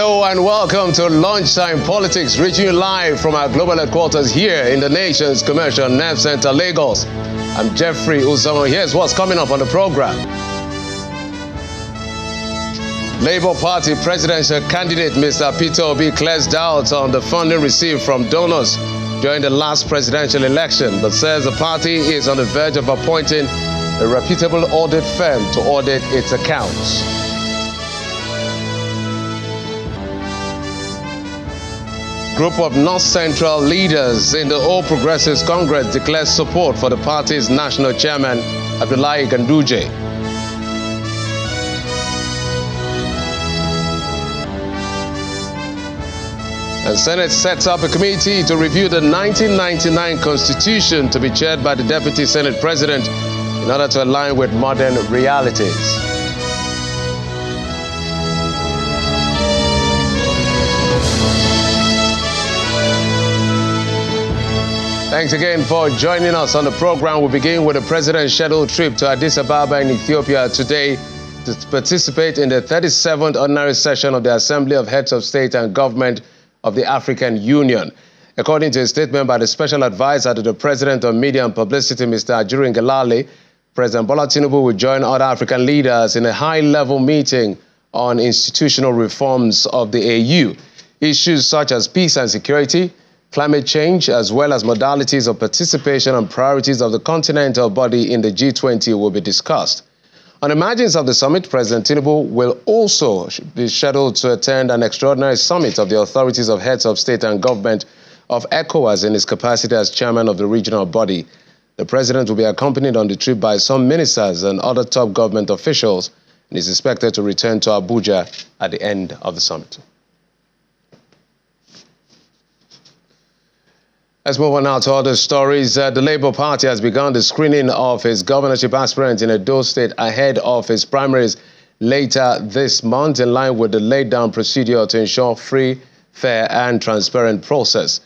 Hello and welcome to Lunchtime Politics, reaching you live from our global headquarters here in the nation's commercial nerve center, Lagos. I'm Jeffrey Uzama. Here's what's coming up on the program. Labour Party presidential candidate Mr. Peter Obi clears doubts on the funding received from donors during the last presidential election, but says the party is on the verge of appointing a reputable audit firm to audit its accounts. Group of North Central leaders in the All Progressives Congress declares support for the party's national chairman, Ganduje. The Senate sets up a committee to review the 1999 Constitution to be chaired by the Deputy Senate President in order to align with modern realities. Thanks again for joining us on the program. We begin with the president's scheduled trip to Addis Ababa in Ethiopia today to participate in the 37th ordinary session of the Assembly of Heads of State and Government of the African Union. According to a statement by the special advisor to the President on Media and Publicity, Mr. Ngalale, President Bola Tinubu will join other African leaders in a high-level meeting on institutional reforms of the AU. Issues such as peace and security, climate change, as well as modalities of participation and priorities of the continental body in the G20 will be discussed. On the margins of the summit, President Tinubu will also be scheduled to attend an extraordinary summit of the authorities of heads of state and government of ECOWAS in his capacity as chairman of the regional body. The president will be accompanied on the trip by some ministers and other top government officials and is expected to return to Abuja at the end of the summit. Let's move on now to other stories. The Labour Party has begun the screening of its governorship aspirant in Edo State ahead of its primaries later this month, in line with the laid-down procedure to ensure free, fair and transparent process.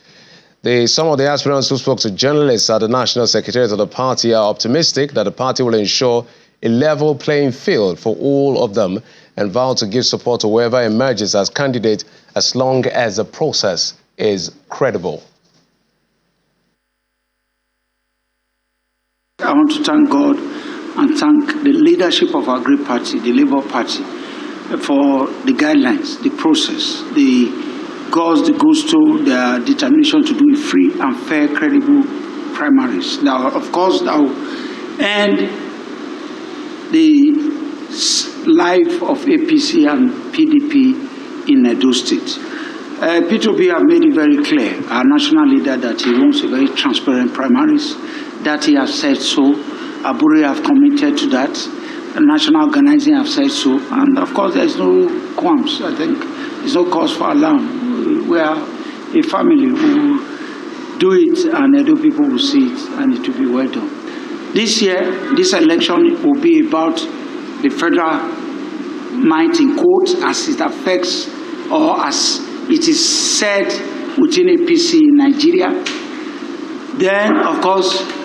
Some of the aspirants who spoke to journalists at the National Secretariat of the party are optimistic that the party will ensure a level playing field for all of them and vow to give support to whoever emerges as candidate as long as the process is credible. I want to thank God and thank the leadership of our great party, the Labour Party, for the guidelines, the process, the goals, the gusto, their determination to do a free and fair, credible primaries. Now, of course, that will end the life of APC and PDP in Edo State. Peter Obi have made it very clear, our national leader, that he wants a very transparent primaries, that he has said so. Abure have committed to that. The national organizing have said so. And of course, there's no qualms. I think there's no cause for alarm. We are a family who do it, and Edo people will see it, and it will be well done. This year, this election will be about the federal might in quotes as it affects, or as it is said within APC in Nigeria. Then, of course,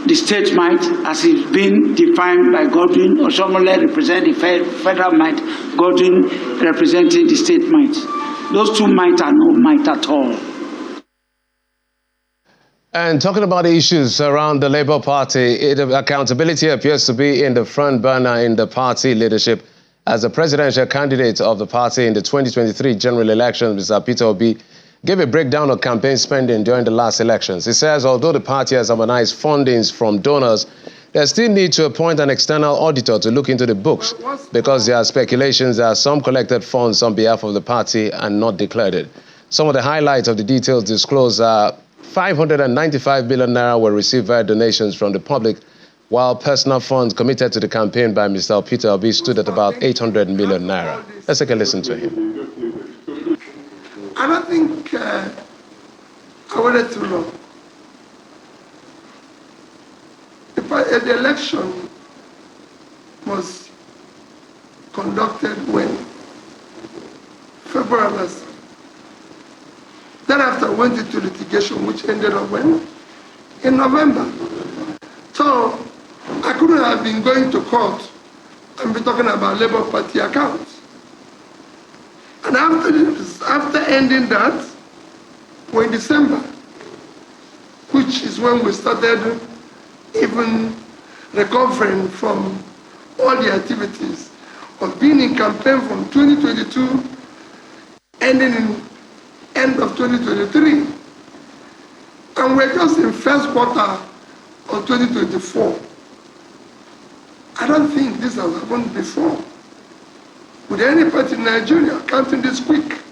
the state might, as it's been defined by Godwin, Osomole representing the federal might, Godwin representing the state might. Those two might are no might at all. And talking about the issues around the Labour Party, accountability appears to be in the front burner in the party leadership. As the presidential candidate of the party in the 2023 general election, Mr. Peter Obi gave a breakdown of campaign spending during the last elections. He says although the party has harmonized fundings from donors, they still need to appoint an external auditor to look into the books because there are speculations that some collected funds on behalf of the party and not declared it. Some of the highlights of the details disclosed are 595 billion naira were received via donations from the public, while personal funds committed to the campaign by Mr. Peter Obi stood at about 800 million naira. Let's take a listen to him. I don't think I waited too long. The election was conducted when? February last. Then after went into litigation, which ended up when? In November. So I couldn't have been going to court and be talking about Labour Party accounts. And after ending that, we're in December, which is when we started even recovering from all the activities of being in campaign from 2022, ending in end of 2023. And we're just in first quarter of 2024. I don't think this has happened before with any party in Nigeria counting this quick.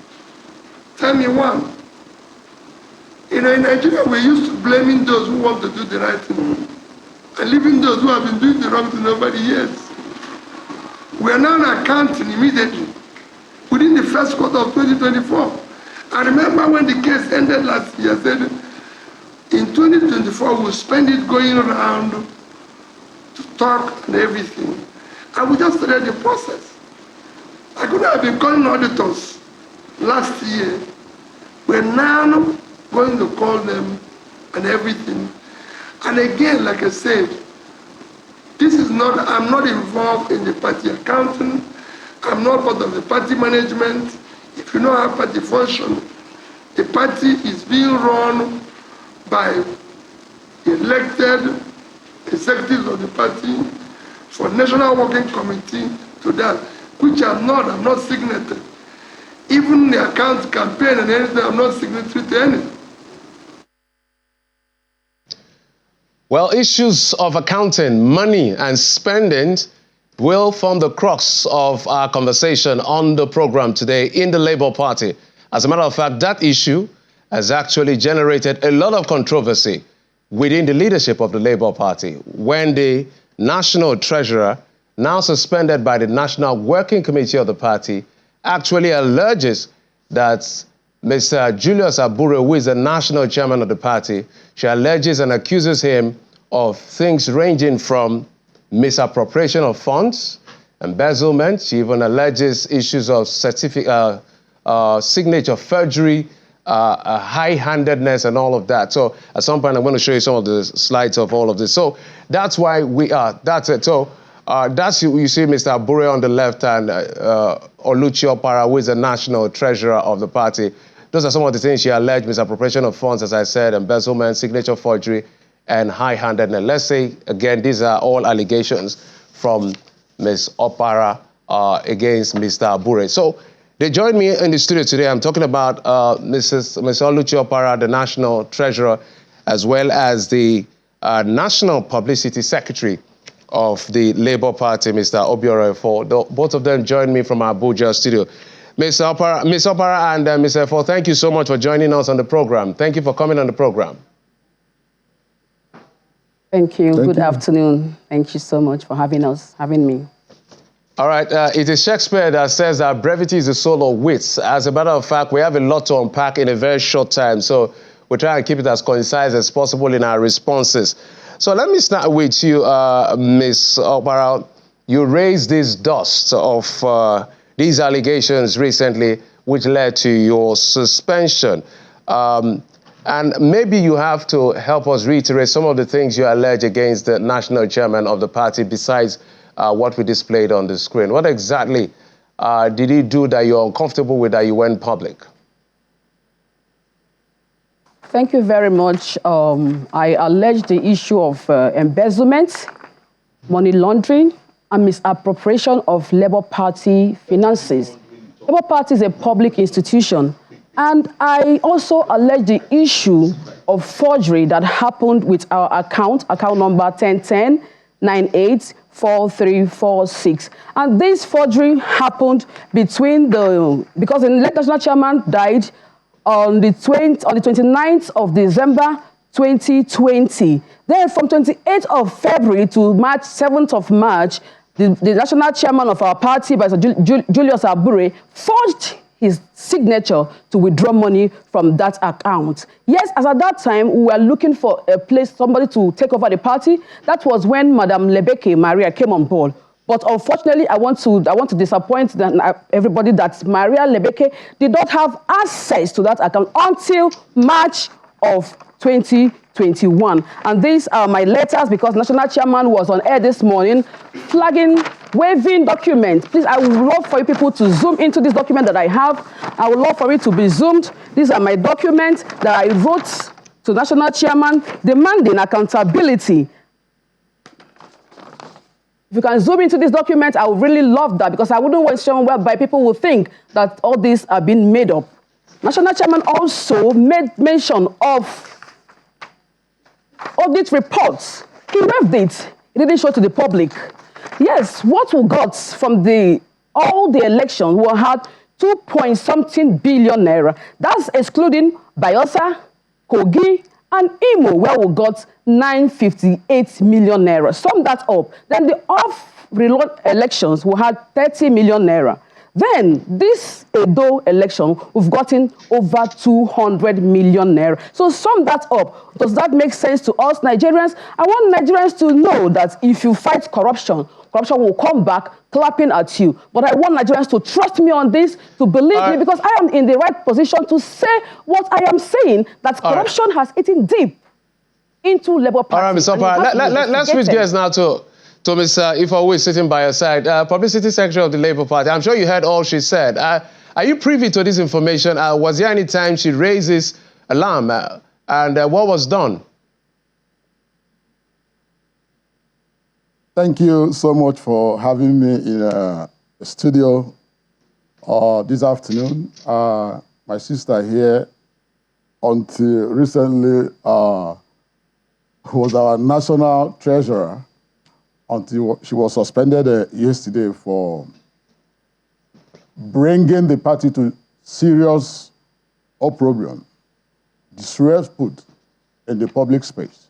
Tell me one. You know, in Nigeria, we're used to blaming those who want to do the right thing and leaving those who have been doing the wrong thing over the years. We are now accounting immediately within the first quarter of 2024. I remember when the case ended last year, I said, in 2024, we'll spend it going around to talk and everything. And we just started the process. I could have been calling auditors last year. We're now going to call them and everything. And again, like I said, this is not, I'm not involved in the party accounting. I'm not part of the party management. If you know how party function, the party is being run by elected executives of the party for National Working Committee to that, which I'm not signatory. Even the account campaign and anything, I'm not signatory to any. Well, issues of accounting, money and spending will form the crux of our conversation on the program today in the Labour Party. As a matter of fact, that issue has actually generated a lot of controversy within the leadership of the Labour Party when the National Treasurer, now suspended by the National Working Committee of the party, actually alleges that Mr. Julius Abure, who is the national chairman of the party, she alleges and accuses him of things ranging from misappropriation of funds, embezzlement. She even alleges issues of signature forgery, high-handedness and all of that. So at some point, I'm going to show you some of the slides of all of this. So that's why we are, that's it. So that's, you see Mr. Abure on the left and Oluchi Opara, who is the national treasurer of the party. Those are some of the things she alleged: misappropriation of funds, as I said, embezzlement, signature forgery, and high-handedness. Let's say, again, these are all allegations from Ms. Opara against Mr. Abure. So they join me in the studio today. I'm talking about Ms. Oluchi Opara, the national treasurer, as well as the national publicity secretary of the Labour Party, Mr. Obiora Efo. Both of them join me from our Abuja studio. Ms. Opara and Mr. Efo, thank you so much for joining us on the program. Thank you for coming on the program. Thank you. Good afternoon. Thank you so much for having me. All right. It is Shakespeare that says that brevity is the soul of wits. As a matter of fact, we have a lot to unpack in a very short time, so we're trying to keep it as concise as possible in our responses. So let me start with you, Ms. Opara. You raised this dust of these allegations recently, which led to your suspension. And maybe you have to help us reiterate some of the things you allege against the national chairman of the party besides what we displayed on the screen. What exactly did he do that you're uncomfortable with that you went public? Thank you very much. I allege the issue of embezzlement, money laundering, and misappropriation of Labour Party finances. Labour Party is a public institution, and I also allege the issue of forgery that happened with our account number 1010-984346. And this forgery happened between because the national chairman died on the 29th of December 2020. Then from 28th of February to 7th of March, the national chairman of our party, Julius Abure, forged his signature to withdraw money from that account. Yes, as at that time, we were looking for a place, somebody to take over the party. That was when Madam Lebeke Maria came on board. But unfortunately, I want to disappoint everybody that Maria Lebeke did not have access to that account until March of 2021. And these are my letters, because national chairman was on air this morning flagging waiving document. Please, I would love for you people to zoom into this document that I have. I would love for it to be zoomed. These are my documents that I wrote to National Chairman demanding accountability. If you can zoom into this document, I would really love that, because I wouldn't want to show whereby people will think that all these are being made up. National Chairman also made mention of audit reports. He waived it. He didn't show to the public. Yes, what we got from all the elections, we had 2-point-something billion naira. That's excluding Bayelsa, Kogi, and Imo, where we got 958 million naira. Sum that up. Then the off-reload elections, we had 30 million naira. Then this Edo election, we've gotten over 200 million naira. So sum that up. Does that make sense to us Nigerians? I want Nigerians to know that if you fight corruption, corruption will come back clapping at you. But I want Nigerians to trust me on this, to believe me, because I am in the right position to say what I am saying, that corruption has eaten deep into Labour Party. All right, Mr. Opara, let's switch gears now to Ms. Ifa, who is sitting by your side, Publicity Secretary of the Labour Party. I'm sure you heard all she said. Are you privy to this information? Was there any time she raised this alarm? And what was done? Thank you so much for having me in the studio this afternoon. My sister here, until recently, was our national treasurer, until she was suspended yesterday for bringing the party to serious opprobrium, disrepute in the public space.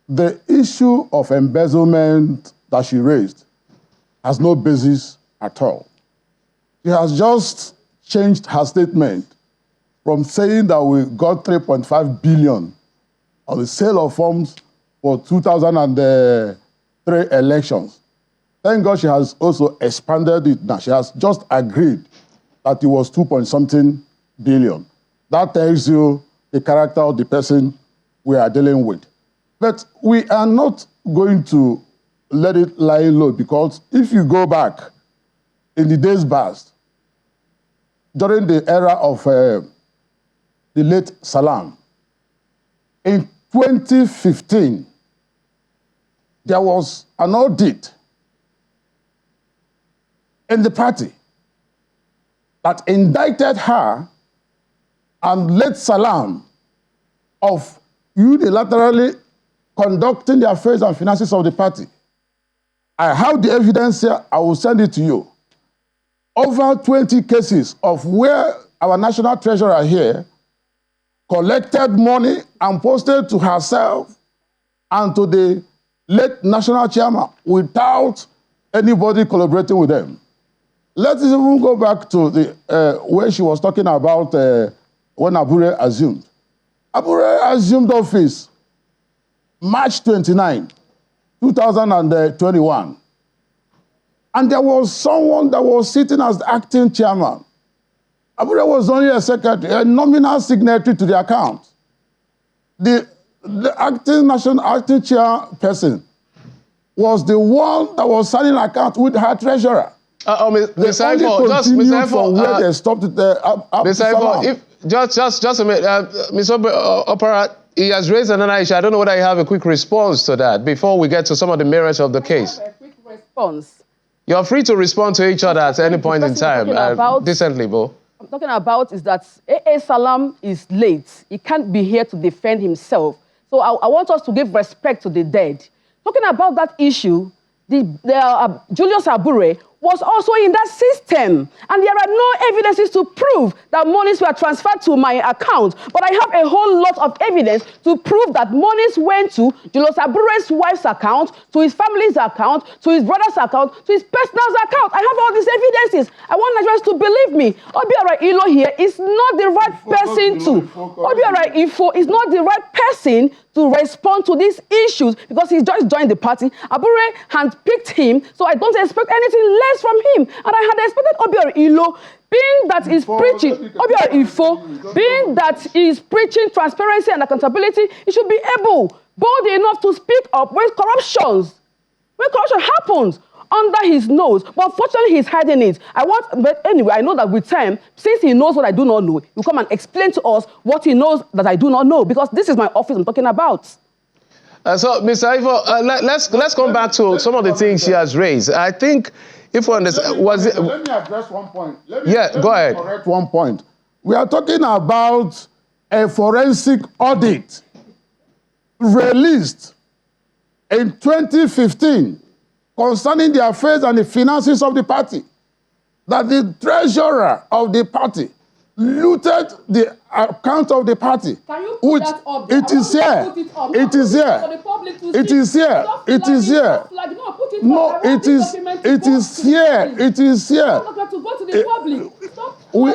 The issue of embezzlement that she raised has no basis at all. She has just changed her statement from saying that we got 3.5 billion on the sale of forms for 2003 elections. Thank God she has also expanded it now. She has just agreed that it was 2-point-something billion. That tells you the character of the person we are dealing with. But we are not going to let it lie low, because if you go back in the days past, during the era of the late Salam, in 2015, there was an audit in the party that indicted her and late Salam of unilaterally conducting the affairs and finances of the party. I have the evidence here. I will send it to you. Over 20 cases of where our national treasurer here collected money and posted to herself and to the late national chairman without anybody collaborating with them. Let's even go back to the where she was talking about when Abure assumed. Abure assumed office March 29, 2021. And there was someone that was sitting as the acting chairman. Abure was only a secretary, a nominal signatory to the account. The acting chairperson was the one that was signing account with her treasurer. Ms. Ifa, from where they stopped it there. Ms. Ifa, just a minute. Ms. Opara, he has raised another issue. I don't know whether you have a quick response to that before we get to some of the merits of the case. I have a quick response. You're free to respond to each other at any point in time, decently, Bo. I'm talking about is that A.A. Salam is late. He can't be here to defend himself. So I want us to give respect to the dead. Talking about that issue, Julius Abure was also in that system. And there are no evidences to prove that monies were transferred to my account. But I have a whole lot of evidence to prove that monies went to Julius Abure's wife's account, to his family's account, to his brother's account, to his personal account. I have all these evidences. I want Nigerians to believe me. Obiora Ilo here is not the right person to. Obiora Ifo is not the right person to respond to these issues because he just joined the party. Abure handpicked him, so I don't expect anything less from him. And I had expected Obiora Ilo, being that he's preaching, Obiora Ifo, being that he's preaching transparency and accountability, he should be able, bold enough to speak up when when corruption happens under his nose, but unfortunately he's hiding it. But anyway, I know that with time, since he knows what I do not know, he'll come and explain to us what he knows that I do not know, because this is my office I'm talking about. So, Mr. Ivo, let's come back to some of the things she has raised. I think, if we understand, let me address one point. Go ahead. Correct one point. We are talking about a forensic audit released in 2015 concerning the affairs and the finances of the party, that the treasurer of the party looted the account of the party. Can you put that up there? It is here. It is here. It is here. It is here. No, it is here. It is here. We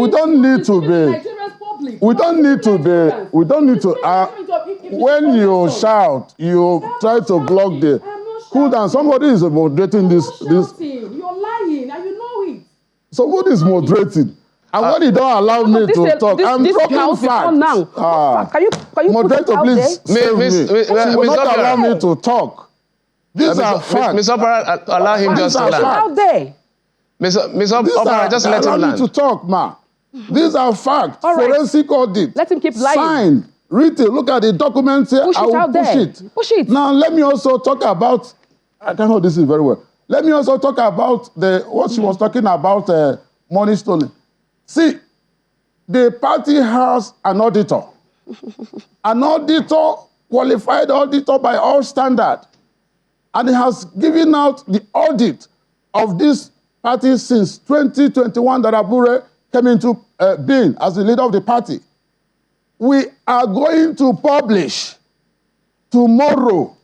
don't need to be. We don't need to be. We don't need to. When you shout, you try to block the. Cool down. Somebody is moderating this. You're lying, and you know it. Somebody is moderating. And when you don't allow me to talk, I'm talking facts. Now. Can you moderator, please save me. You will not allow me to talk. These are facts. Ms. Opara, allow him just to land. Out there. Ms. Opara, just let him land. Allow me to talk, ma. These are facts. All right. Forensic audit. Let him keep lying. Signed. Written. Look at the documents here. Push it out there. Push it. Now, let me also talk about, I can hold this in very well. Let me also talk about what she was talking about, money stolen. See, the party has an auditor. An auditor, qualified auditor by all standards. And he has given out the audit of this party since 2021 that Abure came into being as the leader of the party. We are going to publish tomorrow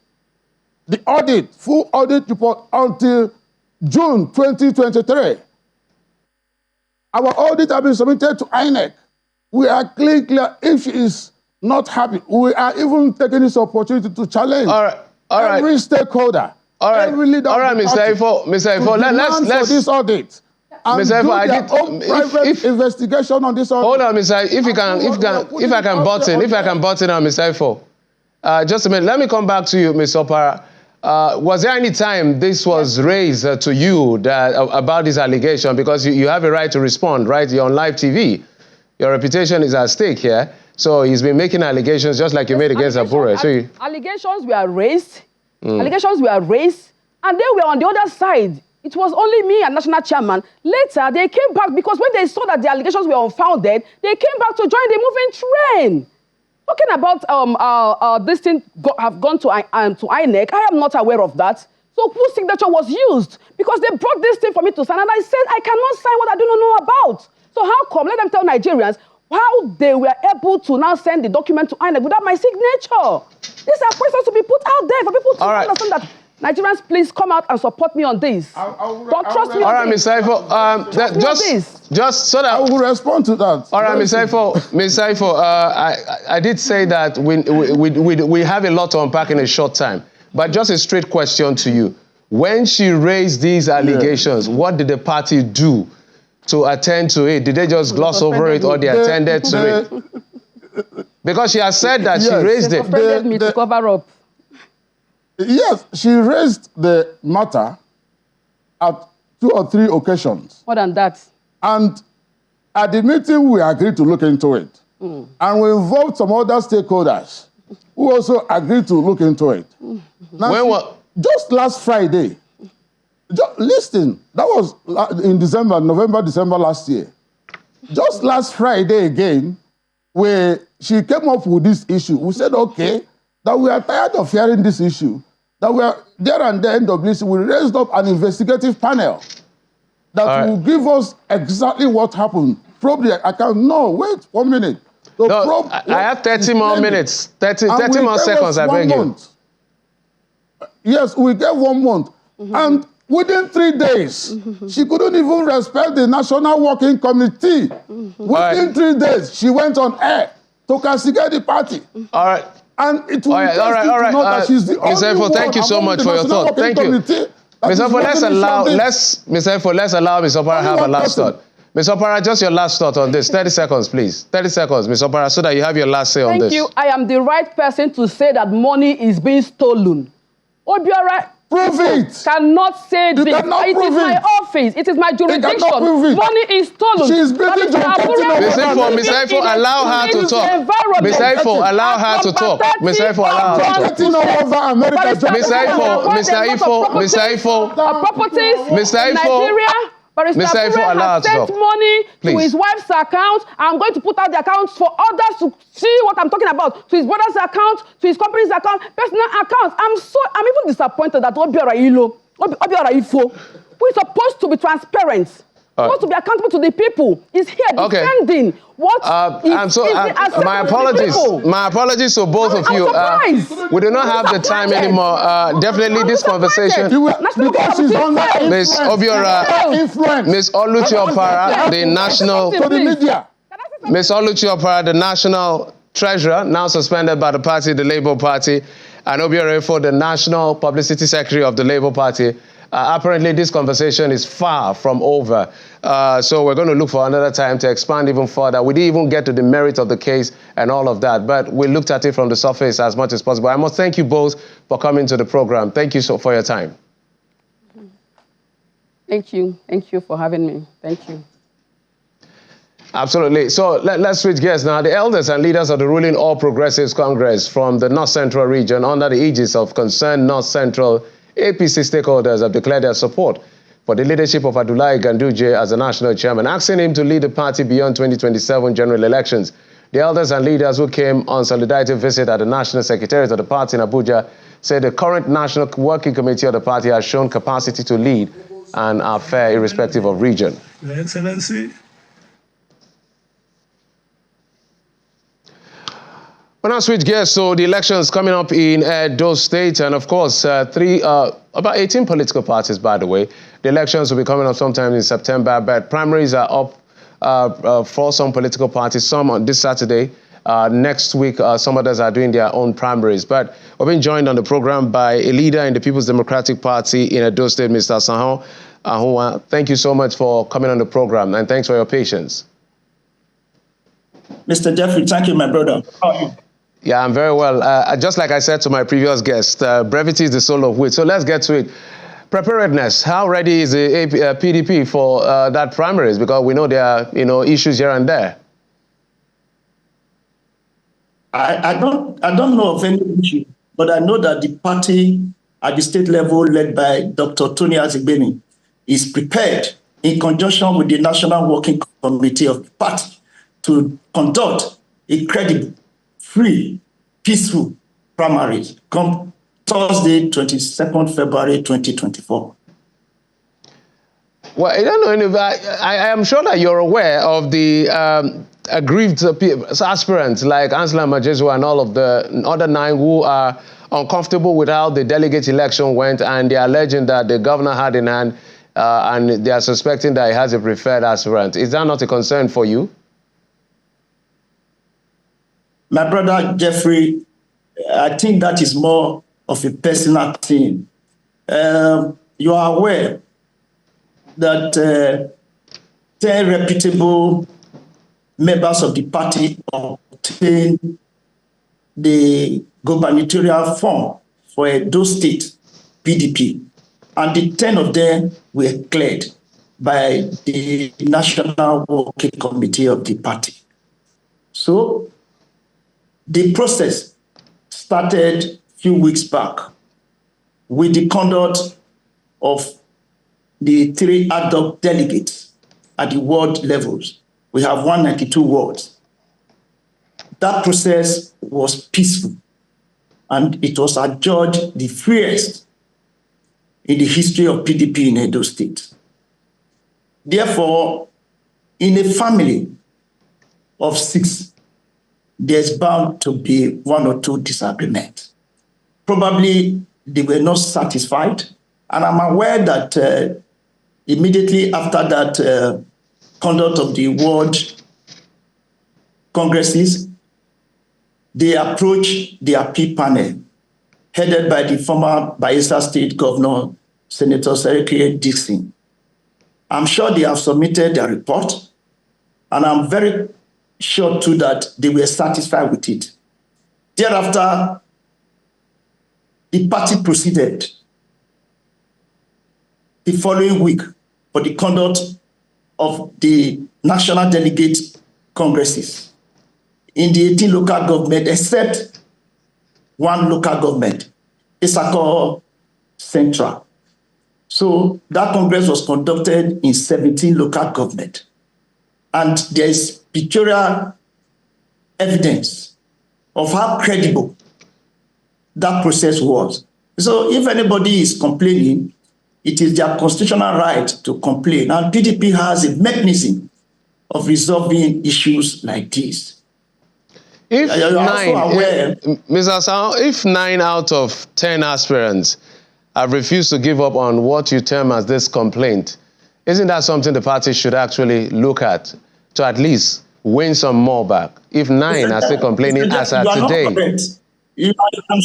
the audit, full audit report until June 2023. Our audit has been submitted to INEC. We are clear. If she is not happy, we are even taking this opportunity to challenge every stakeholder, every leader of the party, Mr. Ifo, let's for this audit. And Mr. Ifo, I did private investigation on this audit. Hold on, Mr. If I can butt in, on Mr. Ifo. Just a minute. Let me come back to you, Ms. Opara. Was there any time this was raised to you about this allegation? Because you have a right to respond, right? You're on live TV. Your reputation is at stake here. So he's been making allegations just like you made against Abure. Allegations were raised. Allegations were raised. And they were on the other side. It was only me and national chairman. Later, they came back because when they saw that the allegations were unfounded, they came back to join the moving train. Talking about this thing have gone to INEC, I am not aware of that. So whose signature was used? Because they brought this thing for me to sign, and I said I cannot sign what I do not know about. So how come? Let them tell Nigerians how they were able to now send the document to INEC without my signature. These are questions to be put out there for people to understand that. Nigerians, please come out and support me on this. Don't trust me on this. All right, Ms. Saifo, just so that I will respond to that. All right, Ms. Saifo, I did say that we have a lot to unpack in a short time, but just a straight question to you. When she raised these allegations, what did the party do to attend to it? Did they just gloss over it, or they attended to it? Because she has said that she raised it. They suspended me to cover up. Yes, she raised the matter at 2 or 3 occasions. More than that. And at the meeting, we agreed to look into it. And we involved some other stakeholders who also agreed to look into it. Now, just last Friday, listen, that was in November, December last year. Just last Friday again, she came up with this issue. We said, okay, that we are tired of hearing this issue, that we are there and there, NWC, we raised up an investigative panel that will give us exactly what happened. Probably, I can't, no, wait 1 minute. I have 30 more minutes, 30 more seconds, I beg you. Yes, we gave 1 month. And within 3 days, she couldn't even respect the National Working Committee. Within 3 days, she went on air to castigate the party. All right. And it will be to know that she's the only one. Thank you so much for your thought. Thank you. Ms. Efo, let's allow Ms. Opara have a last thought. Ms. Opara, just your last thought on this. 30 seconds, please. 30 seconds, Ms. Opara, so that you have your last say on this. Thank you. I am the right person to say that money is being stolen. Obiora Prove it. Cannot say You this. cannot It is prove my it. office. It is my jurisdiction. cannot prove it. Money is stolen. She is building John Captain Ms. Ifo, allow her to talk. Ms. Ifo, allow her to talk. Ms. Ifo, allow her to talk. Mr. Ifo, Mr. Ifo, allow her to sent talk. money Please. to his wife's account. I'm going to put out the accounts for others to see what I'm talking about. To his brother's account, to his company's account, personal accounts. I'm even disappointed that Obiora Ifo, who is supposed to be transparent, supposed to be accountable to the people, is here defending what my apologies to both of you. We do not have the time anymore. Definitely this conversation. Because she's under Ms. Obiora, Ms. Oluchi Opara, the national to the media. Ms. Oluchi Opara, the national treasurer, now suspended by the party, the Labour Party, and Obiora Ifo, the national publicity secretary of the Labour Party. Apparently, this conversation is far from over. So we're going to look for another time to expand even further. We didn't even get to the merit of the case and all of that, but we looked at it from the surface as much as possible. I must thank you both for coming to the program. Thank you for your time. Thank you. Thank you for having me. Thank you. Absolutely. So let's switch gears now. The elders and leaders of the ruling All Progressives Congress from the North Central region under the aegis of concerned North Central APC stakeholders have declared their support for the leadership of Abdullahi Ganduje as the national chairman, asking him to lead the party beyond 2027 general elections. The elders and leaders who came on solidarity visit at the national secretariat of the party in Abuja said the current national working committee of the party has shown capacity to lead and are fair irrespective of region. Your Excellency. We'll now switch gears. So the elections coming up in those states, and of course, about 18 political parties, by the way. The elections will be coming up sometime in September, but primaries are up for some political parties, some on this Saturday. Next week, some others are doing their own primaries. But we've been joined on the program by a leader in the People's Democratic Party in Edo State, Mr. Sahon Ahunwa. Thank you so much for coming on the program, and thanks for your patience. Mr. Jeffrey, thank you, my brother. How are you? Yeah, I'm very well. Just like I said to my previous guest, brevity is the soul of wit. So let's get to it. Preparedness. How ready is the PDP for that primaries? Because we know there are issues here and there. I don't know of any issue, but I know that the party at the state level, led by Dr. Tony Azigbeni, is prepared in conjunction with the National Working Committee of the party to conduct a credible, free, peaceful primaries come Thursday, 22nd February 2024. Well, I don't know. I am sure that you're aware of the aggrieved aspirants like Angela Majezu and all of the other 9 who are uncomfortable with how the delegate election went, and they are alleging that the governor had in hand, and they are suspecting that he has a preferred aspirant. Is that not a concern for you? My brother Jeffrey, I think that is more of a personal thing. You are aware that 10 reputable members of the party obtained the gubernatorial form for Edo State PDP, and the 10 of them were cleared by the National Working Committee of the party. So the process started a few weeks back with the conduct of the 3 ad hoc delegates at the ward levels. We have 192 wards. That process was peaceful, and it was adjudged the freest in the history of PDP in Edo State. Therefore, in a family of 6, there's bound to be 1 or 2 disagreements. Probably they were not satisfied, and I'm aware that immediately after that conduct of the ward congresses, they approached the appeal panel, headed by the former Bayelsa State Governor, Senator Seriki Dixon. I'm sure they have submitted their report, and I'm very sure too that they were satisfied with it. Thereafter, the party proceeded the following week for the conduct of the national delegate congresses in the 18 local government, except one local government, Isako Central. So that congress was conducted in 17 local government. And there is pictorial evidence of how credible that process was. So if anybody is complaining, it is their constitutional right to complain. And PDP has a mechanism of resolving issues like this. If Mr. Sao, if 9 out of 10 aspirants have refused to give up on what you term as this complaint, isn't that something the party should actually look at to at least win some more back? If 9 are still complaining as of today. I'm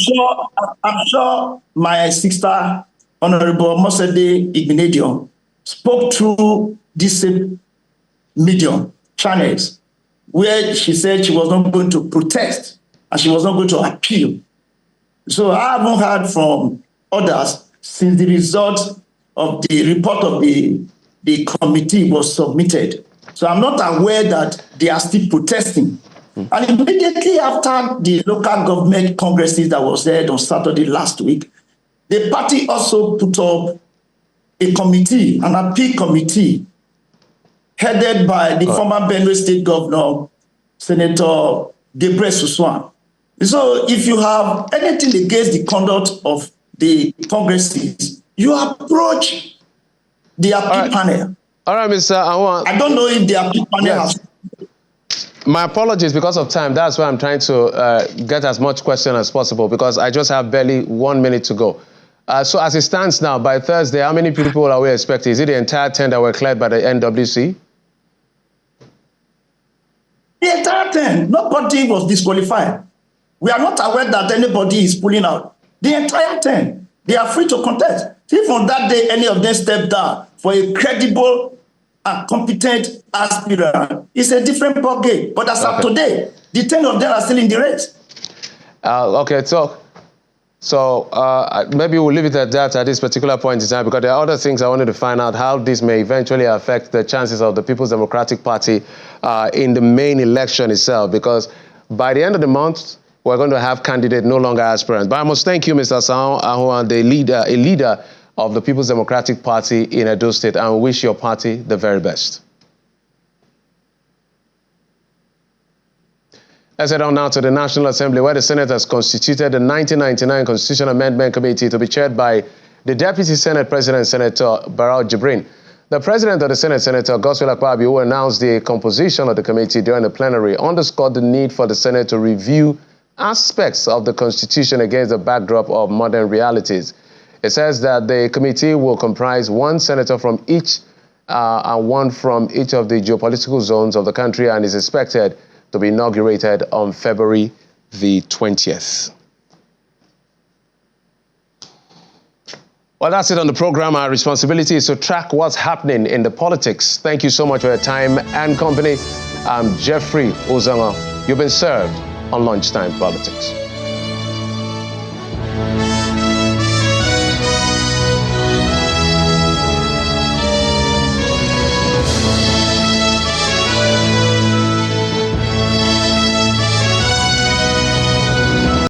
sure my sister, Honorable Mosede Ignadion, spoke through this medium channels where she said she was not going to protest and she was not going to appeal. So I haven't heard from others since the result of the report of the committee was submitted. So I'm not aware that they are still protesting. And immediately after the local government congresses that was held on Saturday last week, the party also put up a committee, an appeal committee, headed by the former Benue State Governor, Senator Gabriel Suswan. So if you have anything against the conduct of the congresses, you approach the appeal panel. All right, Mr. Awan. I don't know if the appeal panel has... My apologies because of time. That's why I'm trying to get as much question as possible because I just have barely 1 minute to go. So as it stands now, by Thursday, how many people are we expecting? Is it the entire 10 that were cleared by the NWC? The entire 10. Nobody was disqualified. We are not aware that anybody is pulling out. The entire 10. They are free to contest. If on that day any of them step down for a credible and competent aspirant, it's a different ballgame. But as of today, the 10 of them are still in the race. Okay, so maybe we'll leave it at that at this particular point in time because there are other things I wanted to find out how this may eventually affect the chances of the People's Democratic Party in the main election itself because by the end of the month, we're going to have candidate no longer aspirants. But I must thank you, Mr. Sao Ahuan, a leader of the People's Democratic Party in Edo State, and wish your party the very best. Let's head on now to the National Assembly, where the Senate has constituted the 1999 Constitution Amendment Committee to be chaired by the Deputy Senate President, Senator Barau Jibrin. The President of the Senate, Senator Godswill Akpabio, who announced the composition of the committee during the plenary, underscored the need for the Senate to review aspects of the Constitution against the backdrop of modern realities. It says that the committee will comprise 1 senator from each and 1 from each of the geopolitical zones of the country and is expected to be inaugurated on February the 20th. Well, that's it on the program. Our responsibility is to track what's happening in the politics. Thank you so much for your time and company. I'm Jeffrey Ozanga. You've been served on Lunchtime Politics.